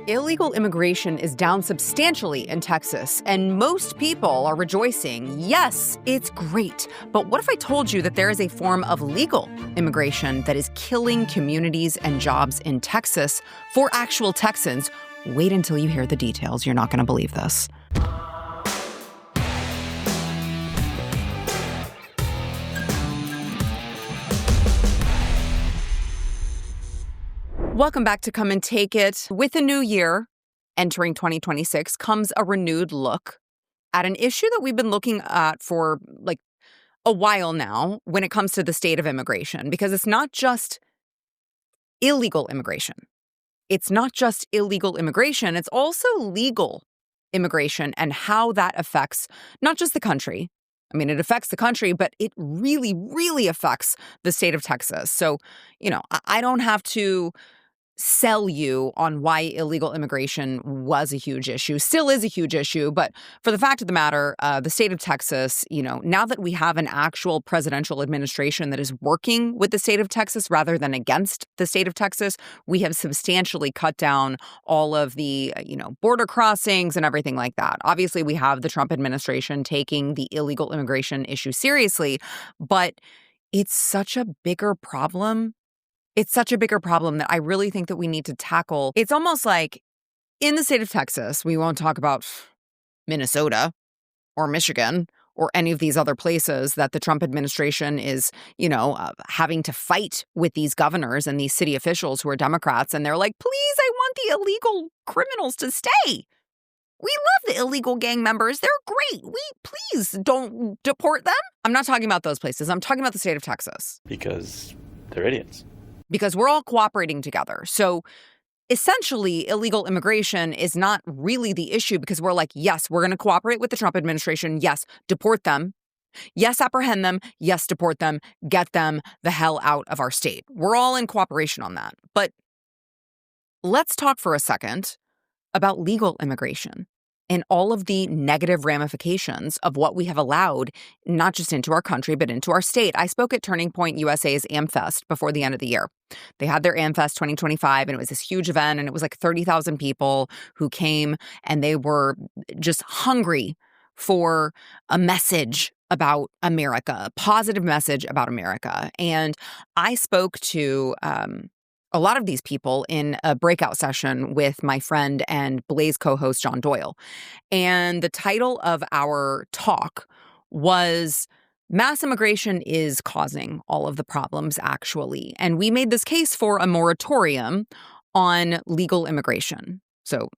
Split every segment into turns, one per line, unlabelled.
Illegal immigration is down substantially in Texas, and most people are rejoicing. Yes, it's great. But what if I told you that there is a form of legal immigration that is killing communities and jobs in Texas for actual Texans? Wait until you hear the details. You're not going to believe this. Welcome back to Come and Take It. With a new year entering 2026 comes a renewed look at an issue that we've been looking at for like a while now when it comes to the state of immigration, because it's not just illegal immigration. It's not just illegal immigration. It's also legal immigration and how that affects not just the country. I mean, it affects the country, but it really, really affects the state of Texas. So, I don't have to sell you on why illegal immigration was a huge issue, still is a huge issue. But for the fact of the matter, the state of Texas, now that we have an actual presidential administration that is working with the state of Texas rather than against the state of Texas, we have substantially cut down all of the, border crossings and everything like that. Obviously, we have the Trump administration taking the illegal immigration issue seriously, but it's such a bigger problem. It's such a bigger problem that I really think that we need to tackle. It's almost like in the state of Texas, we won't talk about Minnesota or Michigan or any of these other places that the Trump administration is, having to fight with these governors and these city officials who are Democrats. And they're like, please, I want the illegal criminals to stay. We love the illegal gang members. They're great. Please don't deport them. I'm not talking about those places. I'm talking about the state of Texas.
Because they're idiots.
Because we're all cooperating together. So essentially, illegal immigration is not really the issue because we're like, yes, we're going to cooperate with the Trump administration. Yes, deport them. Yes, apprehend them. Yes, deport them. Get them the hell out of our state. We're all in cooperation on that. But let's talk for a second about legal immigration and all of the negative ramifications of what we have allowed, not just into our country, but into our state. I spoke at Turning Point USA's AmFest before the end of the year. They had their AmFest 2025, and it was this huge event, and it was like 30,000 people who came, and they were just hungry for a message about America, a positive message about America. And I spoke to a lot of these people in a breakout session with my friend and Blaze co-host John Doyle. And the title of our talk was Mass Immigration is Causing All of the Problems, actually. And we made this case for a moratorium on legal immigration. So,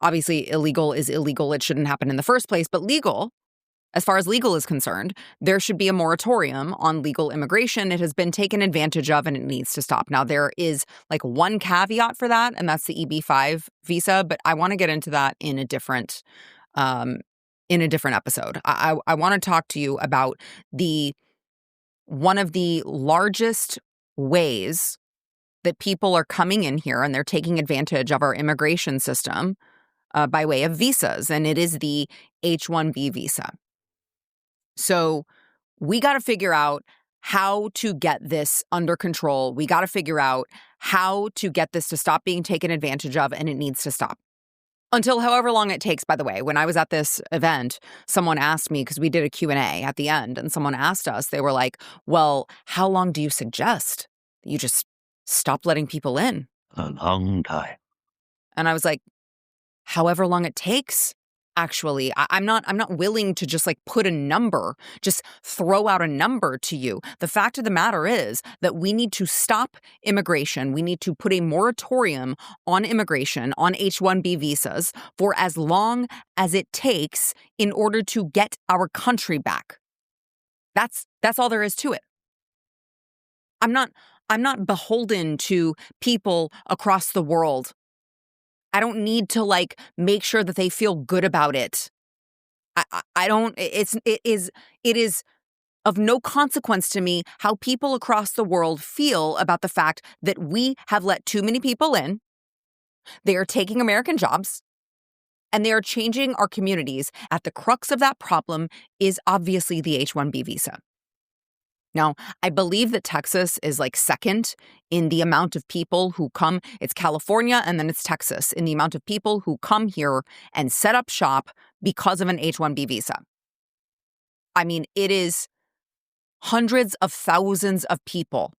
obviously illegal is illegal. It shouldn't happen in the first place. But legal, as far as legal is concerned, there should be a moratorium on legal immigration. It has been taken advantage of and it needs to stop. Now, there is one caveat for that, and that's the EB-5 visa, but I want to get into that in a different episode. I want to talk to you about one of the largest ways that people are coming in here and they're taking advantage of our immigration system by way of visas, and it is the H1B visa. So we got to figure out how to get this under control. We got to figure out how to get this to stop being taken advantage of, and it needs to stop. Until however long it takes, by the way. When I was at this event, someone asked me, because we did a Q&A at the end, and someone asked us, they were like, well, how long do you suggest you just stop letting people in?
A long time.
And I was like, however long it takes. Actually, I'm not willing to just put a number, just throw out a number to you. The fact of the matter is that we need to stop immigration. We need to put a moratorium on immigration, on H1B visas, for as long as it takes in order to get our country back. That's all there is to it. I'm not beholden to people across the world. I don't need to make sure that they feel good about it. I don't, it is of no consequence to me how people across the world feel about the fact that we have let too many people in. They are taking American jobs and they are changing our communities. At the crux of that problem is obviously the H1B visa. Now, I believe that Texas is like second in the amount of people who come. It's California and then it's Texas in the amount of people who come here and set up shop because of an H1B visa. I mean, it is hundreds of thousands of people,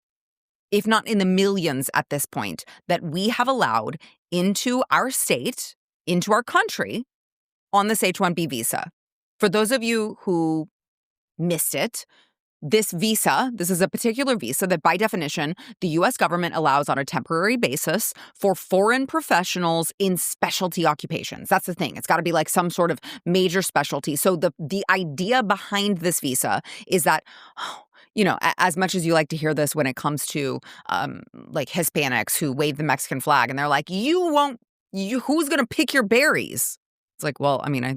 if not in the millions at this point, that we have allowed into our state, into our country on this H1B visa. For those of you who missed it, this visa, this is a particular visa that by definition, the U.S. government allows on a temporary basis for foreign professionals in specialty occupations. That's the thing. It's got to be like some sort of major specialty. So the idea behind this visa is that, you know, as much as you like to hear this when it comes to like Hispanics who wave the Mexican flag and they're like, who's going to pick your berries? It's like, well, I mean, I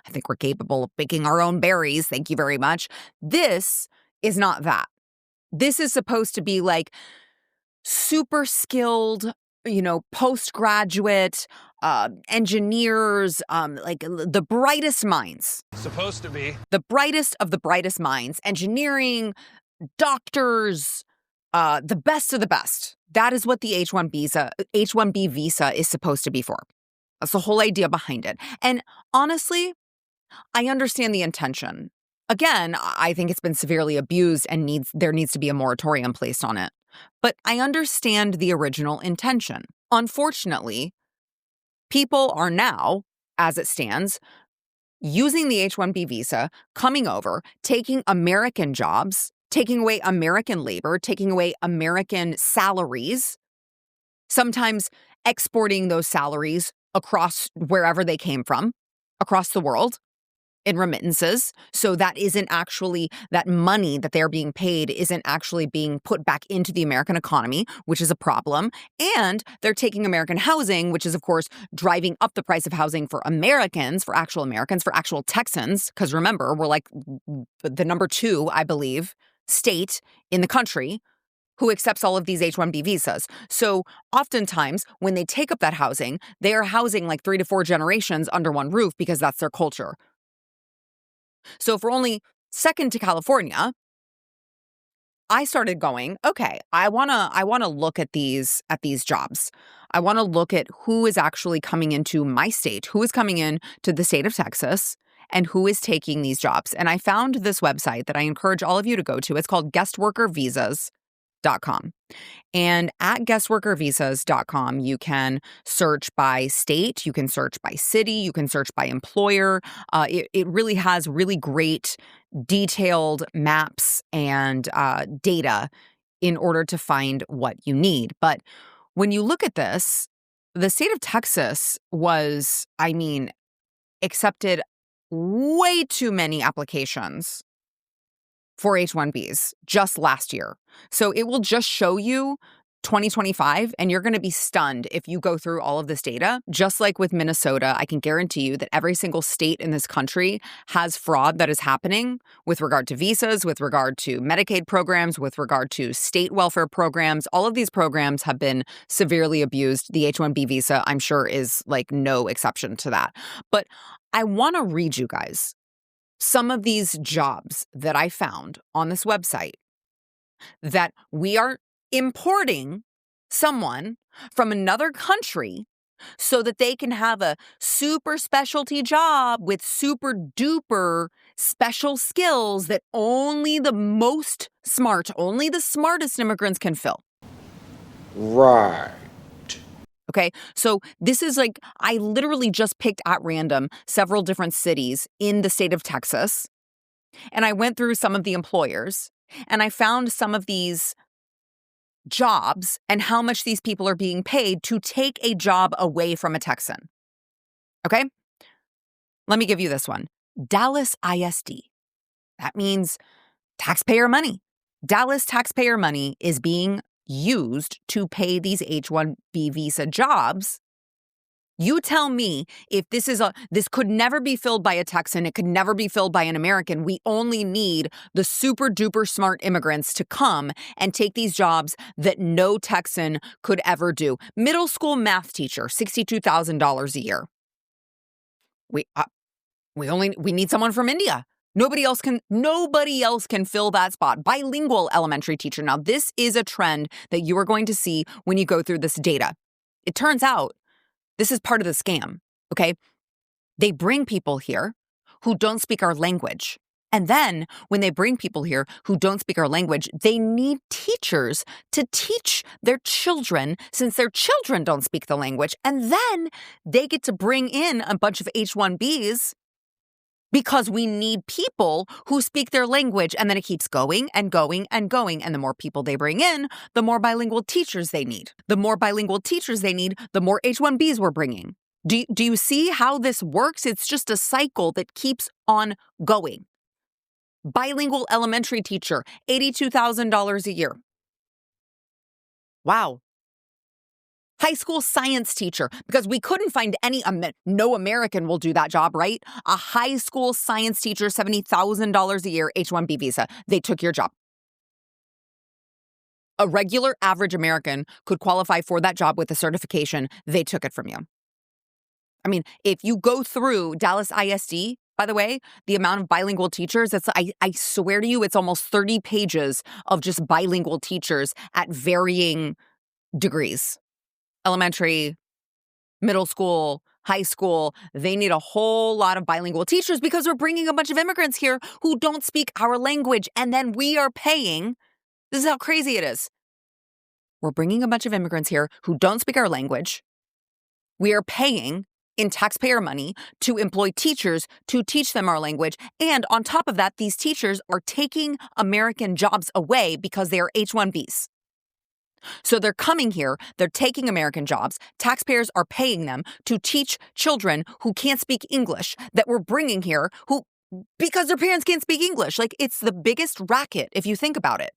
think we're capable of picking our own berries. Thank you very much. This is not that. This is supposed to be like super skilled, you know, postgraduate engineers, like the brightest minds.
Supposed to be.
The brightest of the brightest minds. Engineering, doctors, the best of the best. That is what the H1B visa is supposed to be for. That's the whole idea behind it. And honestly, I understand the intention. Again, I think it's been severely abused and there needs to be a moratorium placed on it. But I understand the original intention. Unfortunately, people are now, as it stands, using the H1B visa, coming over, taking American jobs, taking away American labor, taking away American salaries, sometimes exporting those salaries across wherever they came from, across the world, in remittances. So that money that they're being paid isn't actually being put back into the American economy, which is a problem. And they're taking American housing, which is, of course, driving up the price of housing for Americans, for actual Texans. Because remember, we're like the number 2, I believe, state in the country who accepts all of these H1B visas. So oftentimes when they take up that housing, they are housing like 3 to 4 generations under one roof because that's their culture. So if we're only second to California, I started going, okay, I want to look at these jobs. I want to look at who is actually coming into my state, who is coming in to the state of Texas, and who is taking these jobs. And I found this website that I encourage all of you to go to. It's called guestworkervisas.com. And at guestworkervisas.com, you can search by state, you can search by city, you can search by employer. It really has really great detailed maps and data in order to find what you need. But when you look at this, the state of Texas accepted way too many applications for H1Bs just last year. So it will just show you 2025, and you're going to be stunned if you go through all of this data. Just like with Minnesota, I can guarantee you that every single state in this country has fraud that is happening with regard to visas, with regard to Medicaid programs, with regard to state welfare programs. All of these programs have been severely abused. The H1B visa, I'm sure, is like no exception to that. But I want to read you guys some of these jobs that I found on this website that we are importing someone from another country so that they can have a super specialty job with super duper special skills that only the smartest immigrants can fill.
Right.
Okay, so this is like, I literally just picked at random several different cities in the state of Texas, and I went through some of the employers, and I found some of these jobs and how much these people are being paid to take a job away from a Texan. Okay, let me give you this one. Dallas ISD. That means taxpayer money. Dallas taxpayer money is being used to pay these H1B visa jobs. You tell me if this could never be filled by a Texan, it could never be filled by an American. We only need the super duper smart immigrants to come and take these jobs that no Texan could ever do. Middle school math teacher, $62,000 a year. We need someone from India. Nobody else can fill that spot. Bilingual elementary teacher. Now, this is a trend that you are going to see when you go through this data. It turns out this is part of the scam, okay? They bring people here who don't speak our language. And then when they bring people here who don't speak our language, they need teachers to teach their children since their children don't speak the language. And then they get to bring in a bunch of H1Bs because we need people who speak their language. And then it keeps going and going and going. And the more people they bring in, the more bilingual teachers they need. The more bilingual teachers they need, the more H1Bs we're bringing. Do you see how this works? It's just a cycle that keeps on going. Bilingual elementary teacher, $82,000 a year. Wow. High school science teacher, because we couldn't find no American will do that job, right? A high school science teacher, $70,000 a year, H1B visa. They took your job. A regular average American could qualify for that job with a certification. They took it from you. I mean, if you go through Dallas ISD, by the way, the amount of bilingual teachers, I swear to you, it's almost 30 pages of just bilingual teachers at varying degrees. Elementary, middle school, high school, they need a whole lot of bilingual teachers because we're bringing a bunch of immigrants here who don't speak our language. And then we are paying, this is how crazy it is. We're bringing a bunch of immigrants here who don't speak our language. We are paying in taxpayer money to employ teachers to teach them our language. And on top of that, these teachers are taking American jobs away because they are H1Bs. So they're coming here, they're taking American jobs, taxpayers are paying them to teach children who can't speak English that we're bringing here because their parents can't speak English. Like, it's the biggest racket if you think about it.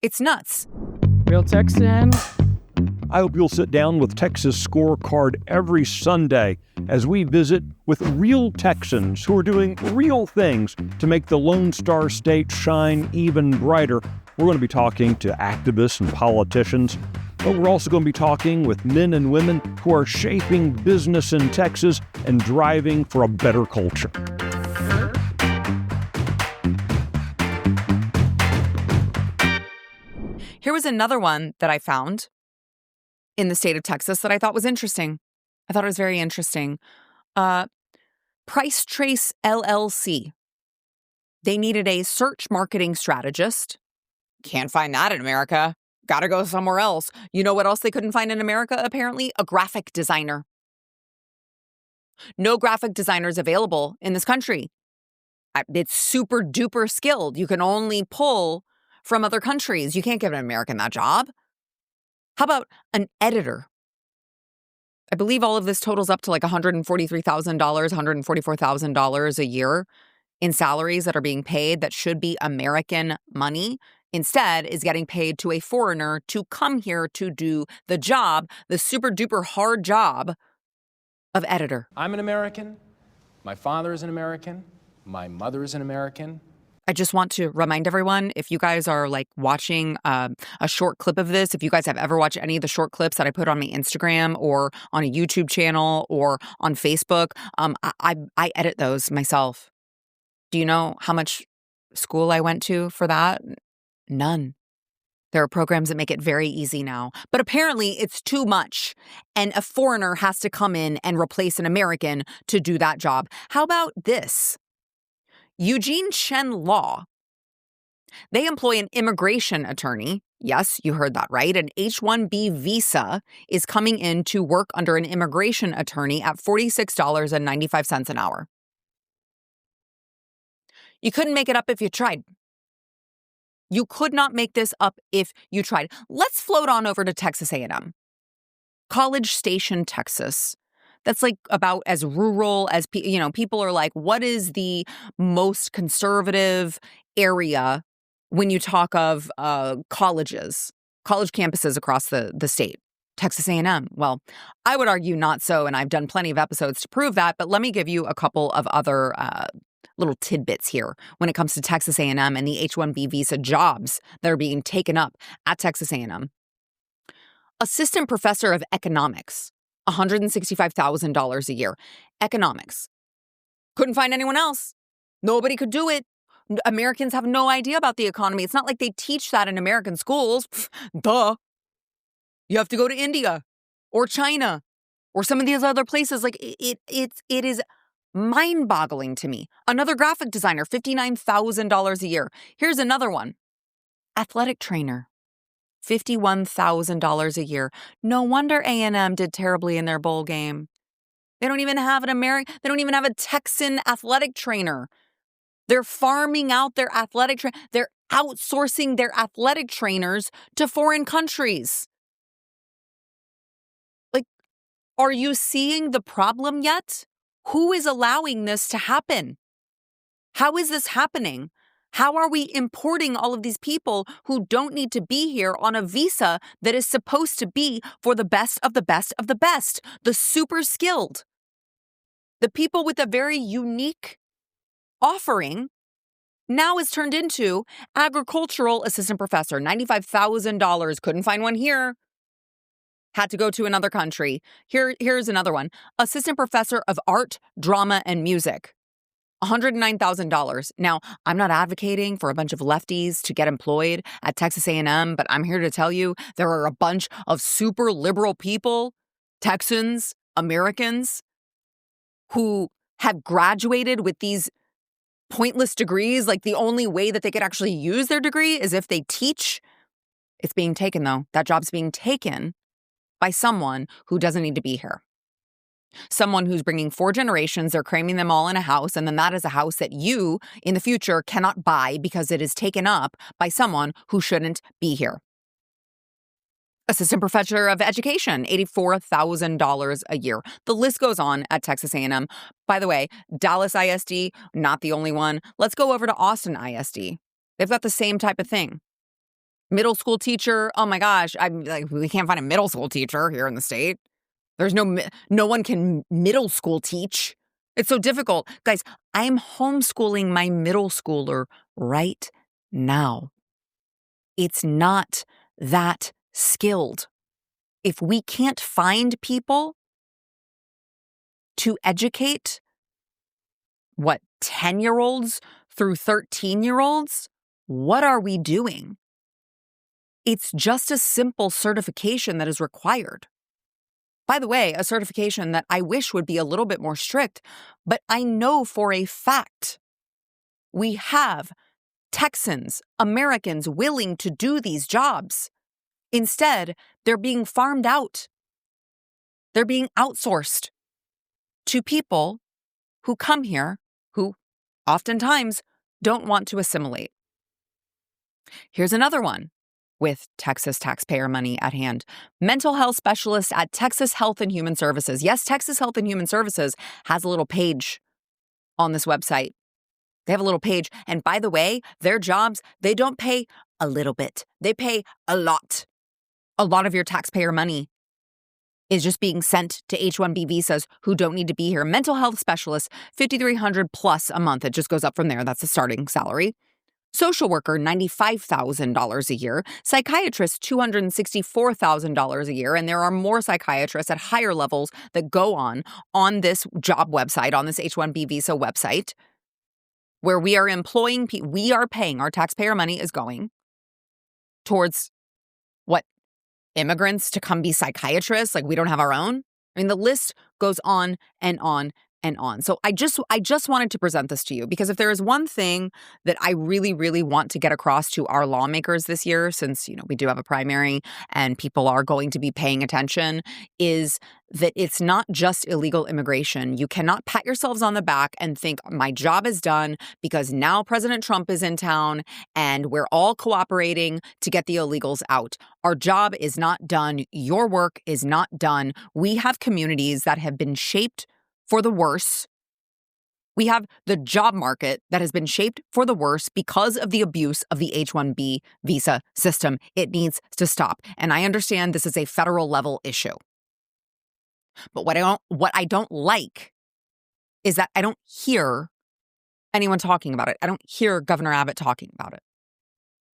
It's nuts.
Real Texan.
I hope you'll sit down with Texas Scorecard every Sunday as we visit with real Texans who are doing real things to make the Lone Star State shine even brighter. We're going to be talking to activists and politicians, but we're also going to be talking with men and women who are shaping business in Texas and driving for a better culture.
Here was another one that I found in the state of Texas that I thought was interesting. I thought it was very interesting. Price Trace LLC. They needed a search marketing strategist. Can't find that in America. Gotta go somewhere else. You know what else they couldn't find in America, apparently? A graphic designer. No graphic designers available in this country. It's super duper skilled. You can only pull from other countries. You can't give an American that job. How about an editor? I believe all of this totals up to like $143,000, $144,000 a year in salaries that are being paid that should be American money. Instead, is getting paid to a foreigner to come here to do the job, the super duper hard job of editor.
I'm an American. My father is an American. My mother is an American.
I just want to remind everyone, if you guys are like watching a short clip of this, if you guys have ever watched any of the short clips that I put on my Instagram or on a YouTube channel or on Facebook, I edit those myself. Do you know how much school I went to for that? None. There are programs that make it very easy now. But apparently it's too much, and a foreigner has to come in and replace an American to do that job. How about this? Eugene Chen Law. They employ an immigration attorney. Yes, you heard that right. An H1B visa is coming in to work under an immigration attorney at $46.95 an hour. You couldn't make it up if you tried. You could not make this up if you tried. Let's float on over to Texas A&M. College Station, Texas. That's like about as rural as, people are like, what is the most conservative area when you talk of colleges, college campuses across the state? Texas A&M. Well, I would argue not so, and I've done plenty of episodes to prove that, but let me give you a couple of other little tidbits here when it comes to Texas A&M and the H1B visa jobs that are being taken up at Texas A&M. Assistant professor of economics, $165,000 a year. Economics. Couldn't find anyone else. Nobody could do it. Americans have no idea about the economy. It's not like they teach that in American schools. Duh. You have to go to India or China or some of these other places. Like it is mind-boggling to me. Another graphic designer, $59,000 a year. Here's another one. Athletic trainer, $51,000 a year. No wonder A&M did terribly in their bowl game. They don't even have they don't even have a Texan athletic trainer. They're farming out their athletic they're outsourcing their athletic trainers to foreign countries. Like, are you seeing the problem yet? Who is allowing this to happen? How is this happening? How are we importing all of these people who don't need to be here on a visa that is supposed to be for the best of the best of the best, the super skilled, the people with a very unique offering? Now is turned into agricultural assistant professor, $95,000. Couldn't find one here. Had to go to another country. Here's another one. Assistant professor of art, drama, and music, $109,000. Now, I'm not advocating for a bunch of lefties to get employed at Texas A&M, but I'm here to tell you there are a bunch of super liberal people, Texans, Americans, who have graduated with these pointless degrees. Like, the only way that they could actually use their degree is if they teach. It's being taken, though. That job's being taken by someone who doesn't need to be here. Someone who's bringing 4 generations, they're cramming them all in a house, and then that is a house that you, in the future, cannot buy because it is taken up by someone who shouldn't be here. Assistant professor of education, $84,000 a year. The list goes on at Texas A&M. By the way, Dallas ISD, not the only one. Let's go over to Austin ISD. They've got the same type of thing. Middle school teacher. Oh my gosh, we can't find a middle school teacher here in the state. There's no one can middle school teach. It's so difficult. Guys, I'm homeschooling my middle schooler right now. It's not that skilled. If we can't find people to educate, 10-year-olds through 13-year-olds, what are we doing? It's just a simple certification that is required. By the way, a certification that I wish would be a little bit more strict, but I know for a fact we have Texans, Americans willing to do these jobs. Instead, they're being farmed out. They're being outsourced to people who come here who oftentimes don't want to assimilate. Here's another one with Texas taxpayer money at hand. Mental health specialist at Texas Health and Human Services. Yes, Texas Health and Human Services has a little page on this website. They have a little page. And by the way, their jobs, they don't pay a little bit. They pay a lot. A lot of your taxpayer money is just being sent to H1B visas who don't need to be here. Mental health specialist, $5,300 plus a month. It just goes up from there. That's the starting salary. Social worker, $95,000 a year. Psychiatrist, $264,000 a year. And there are more psychiatrists at higher levels that go on this job website, on this H1B visa website, where we are employing people. We are paying, our taxpayer money is going towards immigrants to come be psychiatrists. Like, we don't have our own. I mean, the list goes on and on and on. So I just wanted to present this to you because if there is one thing that I really, really want to get across to our lawmakers this year, since, we do have a primary and people are going to be paying attention, is that it's not just illegal immigration. You cannot pat yourselves on the back and think my job is done because now President Trump is in town and we're all cooperating to get the illegals out. Our job is not done. Your work is not done. We have communities that have been shaped for the worse. We have the job market that has been shaped for the worse because of the abuse of the H1B visa system. It needs to stop. And I understand this is a federal level issue. But what I don't like is that I don't hear anyone talking about it. I don't hear Governor Abbott talking about it.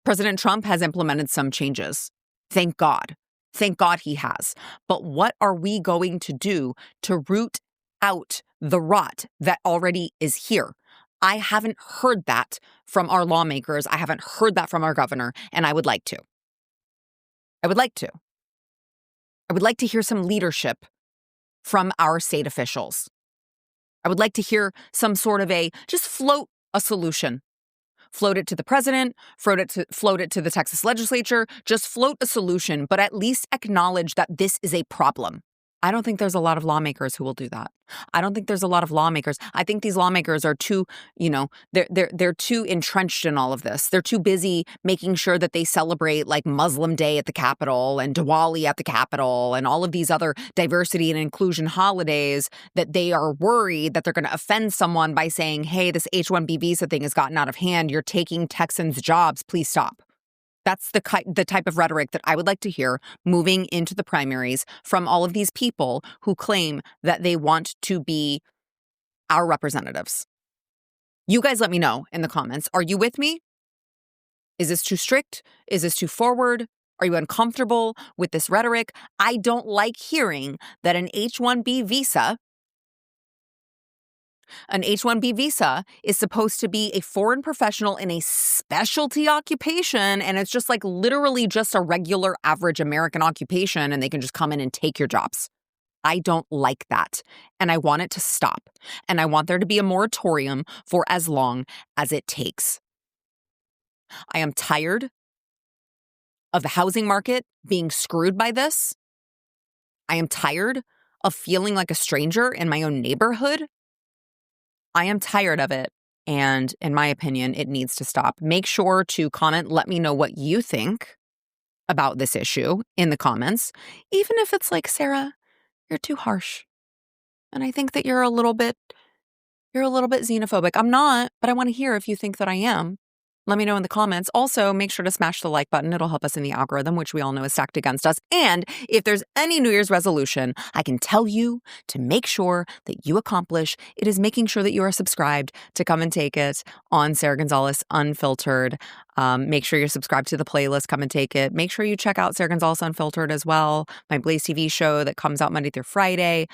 President Trump has implemented some changes. Thank God. Thank God he has. But what are we going to do to root out the rot that already is here? I haven't heard that from our lawmakers. I haven't heard that from our governor, and I would like to. I would like to hear some leadership from our state officials. I would like to hear some sort of just float a solution. Float it to the president, float it to the Texas legislature, just float a solution, but at least acknowledge that this is a problem. I don't think there's a lot of lawmakers who will do that. I don't think there's a lot of lawmakers. I think these lawmakers are too, they're too entrenched in all of this. They're too busy making sure that they celebrate like Muslim Day at the Capitol and Diwali at the Capitol and all of these other diversity and inclusion holidays that they are worried that they're going to offend someone by saying, hey, this H1B visa thing has gotten out of hand. You're taking Texans' jobs. Please stop. That's the type of rhetoric that I would like to hear moving into the primaries from all of these people who claim that they want to be our representatives. You guys let me know in the comments. Are you with me? Is this too strict? Is this too forward? Are you uncomfortable with this rhetoric? I don't like hearing that an H1B visa is supposed to be a foreign professional in a specialty occupation, and it's just like literally just a regular average American occupation, and they can just come in and take your jobs. I don't like that, and I want it to stop, and I want there to be a moratorium for as long as it takes. I am tired of the housing market being screwed by this. I am tired of feeling like a stranger in my own neighborhood. I am tired of it, and in my opinion, it needs to stop. Make sure to comment. Let me know what you think about this issue in the comments, even if it's like, Sarah, you're too harsh, and I think that you're a little bit xenophobic. I'm not, but I want to hear if you think that I am. Let me know in the comments. Also, make sure to smash the like button. It'll help us in the algorithm, which we all know is stacked against us. And if there's any New Year's resolution I can tell you to make sure that you accomplish, it is making sure that you are subscribed to Come and Take It on Sara Gonzales Unfiltered. Make sure you're subscribed to the playlist, Come and Take It. Make sure you check out Sara Gonzales Unfiltered as well, my Blaze TV show that comes out Monday through Friday,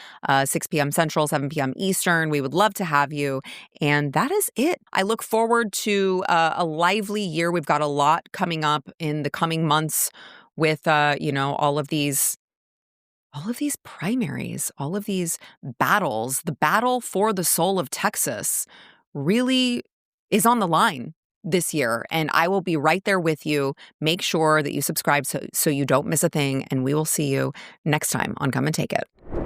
6 p.m. Central, 7 p.m. Eastern. We would love to have you. And that is it. I look forward to a lively year. We've got a lot coming up in the coming months with, all of these primaries, all of these battles. The battle for the soul of Texas really is on the line this year, and I will be right there with you. Make sure that you subscribe so you don't miss a thing, and we will see you next time on Come and Take It.